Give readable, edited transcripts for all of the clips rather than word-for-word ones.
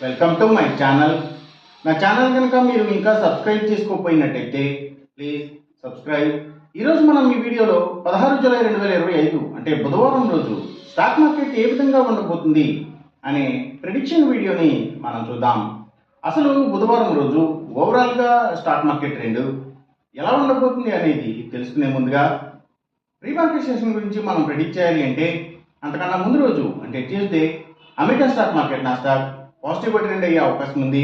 Welcome to my channel. నా channel కనుక మీరు ఇంకా సబ్స్క్రైబ్ చేసుకోకపోయినట్టయితే ప్లీజ్ సబ్స్క్రైబ్. ఈరోజు మనం ఈ వీడియోలో 16 జూలై 2025 అంటే బుధవారం రోజు స్టాక్ మార్కెట్ ఏ విధంగా ఉండబోతుంది అనే ప్రిడిక్షన్ వీడియోని మనం చూద్దాం. అసలు బుధవారం రోజు ఓవరాల్గా స్టాక్ మార్కెట్ ట్రెండ్ ఎలా ఉండబోతుంది అనేది తెలుసుకునే ముందుగా ప్రీ మార్కెట్ సెషన్ గురించి మనం ప్రిడిక్ట్ చేయాలి అంటే అంతకన్నా ముందు రోజు అంటే Tuesday American stock market Nasdaq పాజిటివ్గా ట్రెండ్ అయ్యే అవకాశం ఉంది.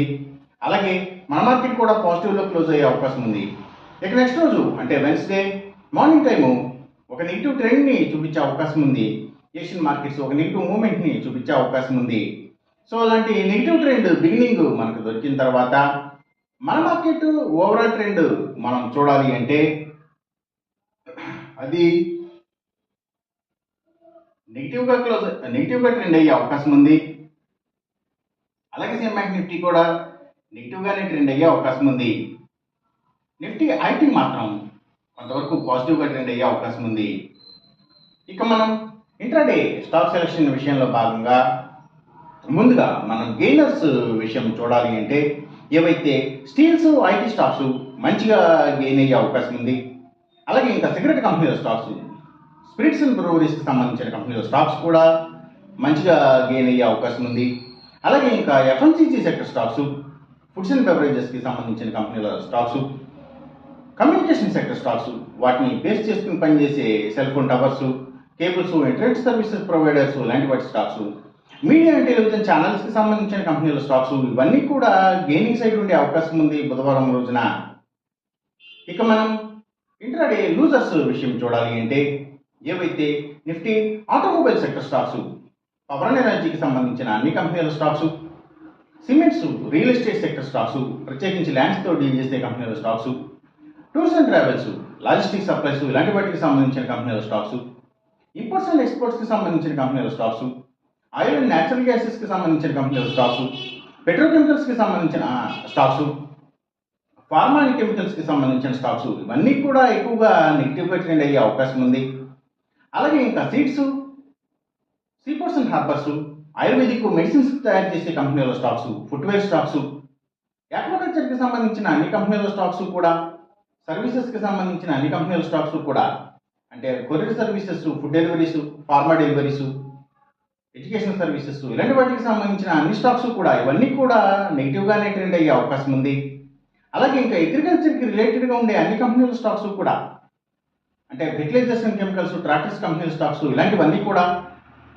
అలాగే మన మార్కెట్ కూడా పాజిటివ్లో క్లోజ్ అయ్యే అవకాశం ఉంది. ఇక నెక్స్ట్ రోజు అంటే వెన్స్డే మార్నింగ్ టైము ఒక నెగిటివ్ ట్రెండ్ని చూపించే అవకాశం ఉంది. ఏషియన్ మార్కెట్స్ ఒక నెగిటివ్ మూమెంట్ని చూపించే అవకాశం ఉంది. సో అలాంటి నెగిటివ్ ట్రెండ్ బిగినింగ్ మనకు దొరికిన తర్వాత మన మార్కెట్ ఓవరాల్ ట్రెండ్ మనం చూడాలి అంటే అది నెగిటివ్గా ట్రెండ్ అయ్యే అవకాశం ఉంది. అలాగే సేమ్ బ్యాంక్ నిఫ్టీ కూడా నెగిటివ్గానే ట్రెండ్ అయ్యే అవకాశం ఉంది. నిఫ్టీ ఐటీ మాత్రం కొంతవరకు పాజిటివ్గా ట్రెండ్ అయ్యే అవకాశం ఉంది. ఇక మనం ఇంట్రాడే స్టాక్ సెలెక్షన్ విషయంలో భాగంగా ముందుగా మనం గెయినర్స్ విషయం చూడాలి అంటే ఏవైతే స్టీల్స్ ఐటీ స్టాక్స్ మంచిగా గెయిన్ అయ్యే అవకాశం ఉంది. అలాగే ఇంకా సిగరెట్ కంపెనీల స్టాక్స్, స్పిరిట్స్ అండ్ బ్రూవరీస్కి సంబంధించిన కంపెనీల స్టాక్స్ కూడా మంచిగా గెయిన్ అయ్యే అవకాశం ఉంది. అలాగే ఇంకా FMCG sector stocks, foods and బెవరేజెస్కి సంబంధించిన కంపెనీల స్టాక్స్, కమ్యూనికేషన్ సెక్టర్ స్టాక్స్ వాటిని బేస్ చేసుకుని పనిచేసే cell phone towers, cables, internet services providers లాంటి వాటి స్టాక్స్, మీడియా అండ్ టెలివిజన్ ఛానల్స్కి సంబంధించిన కంపెనీల స్టాక్స్ ఇవన్నీ కూడా గెయినింగ్ సైడ్ ఉండే అవకాశం ఉంది బుధవారం రోజున. ఇక మనం ఇంట్రాడే లూజర్స్ విషయం చూడాలి అంటే ఏవైతే Nifty automobile sector stocks, power and ఎనర్జీకి సంబంధించిన అన్ని కంపెనీల stocks, cements, real estate sector stocks ప్రత్యేకించి ల్యాండ్స్తో డీల్ చేసే కంపెనీల stocks, tours and travels, logistic supplies ఇలాంటి వాటికి సంబంధించిన కంపెనీల స్టాక్స్, ఇంపోర్ట్స్ అండ్ ఎక్స్పోర్ట్స్కి సంబంధించిన కంపెనీల స్టాక్స్, ఆయిల్ అండ్ న్యాచురల్ గ్యాసెస్కి సంబంధించిన కంపెనీల స్టాక్స్, పెట్రోకెమికల్స్కి సంబంధించిన స్టాక్స్, ఫార్మా అండ్ కెమికల్స్కి సంబంధించిన స్టాక్స్ ఇవన్నీ కూడా ఎక్కువగా నెగిటివ్గా ట్రెండ్ అయ్యే అవకాశం ఉంది. అలాగే ఇంకా seeds, seaports and harbours, ayurvedic medicines తయారు చేసే కంపెనీల స్టాక్స్, ఫుట్వేర్ స్టాక్స్, ఆక్వాకల్చర్కి సంబంధించిన అన్ని కంపెనీల స్టాక్స్ కూడా, సర్వీసెస్కి సంబంధించిన అన్ని కంపెనీల స్టాక్స్ కూడా అంటే courier services, food deliveries, pharma deliveries, education services ఇలాంటి వాటికి సంబంధించిన అన్ని స్టాక్స్ కూడా ఇవన్నీ కూడా నెగిటివ్గానే ట్రెండ్ అయ్యే అవకాశం ఉంది. అలాగే ఇంకా అగ్రికల్చర్కి రిలేటెడ్గా ఉండే అన్ని కంపెనీల స్టాక్స్ కూడా అంటే ఫెర్టిలైజర్స్ అండ్ కెమికల్స్, ట్రాక్టర్స్ కంపెనీల స్టాక్స్ ఇలాంటివన్నీ కూడా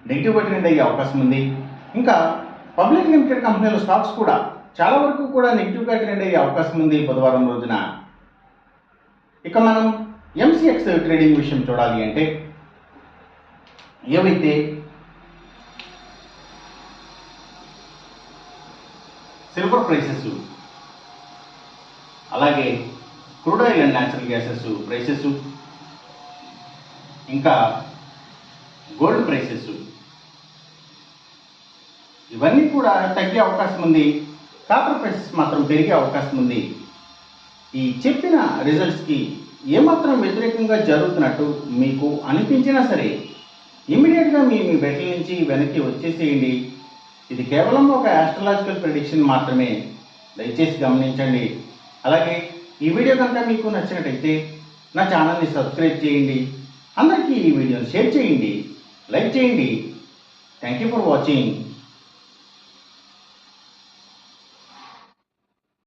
నెగిటివ్గా ట్రెండ్ అయ్యే అవకాశం ఉంది. ఇంకా పబ్లిక్ లిమిటెడ్ కంపెనీల స్టాక్స్ కూడా చాలా వరకు కూడా నెగిటివ్గా ట్రెండ్ అయ్యే అవకాశం ఉంది బుధవారం రోజున. ఇక మనం ఎంసీఎక్స్ ట్రేడింగ్ విషయం చూడాలి అంటే ఏవైతే సిల్వర్ ప్రైసెస్, అలాగే crude oil and natural gases prices, ఇంకా గోల్డ్ ప్రైసెస్ ఇవన్నీ కూడా తగ్గే అవకాశం ఉంది. కాపర్ ప్రైసెస్ మాత్రం పెరిగే అవకాశం ఉంది. ఈ చెప్పిన రిజల్ట్స్కి ఏమాత్రం వ్యతిరేకంగా జరుగుతున్నట్టు మీకు అనిపించినా సరే ఇమ్మీడియట్గా మీ బెట్ల నుంచి వెనక్కి వచ్చేసేయండి. ఇది కేవలం ఒక ఆస్ట్రాలజికల్ ప్రెడిక్షన్ మాత్రమే, దయచేసి గమనించండి. అలాగే ఈ వీడియో కనుక మీకు నచ్చినట్టయితే నా ఛానల్ని సబ్స్క్రైబ్ చేయండి. అందరికీ ఈ వీడియోని షేర్ చేయండి, లైక్ చేయండి. Thank you for watching.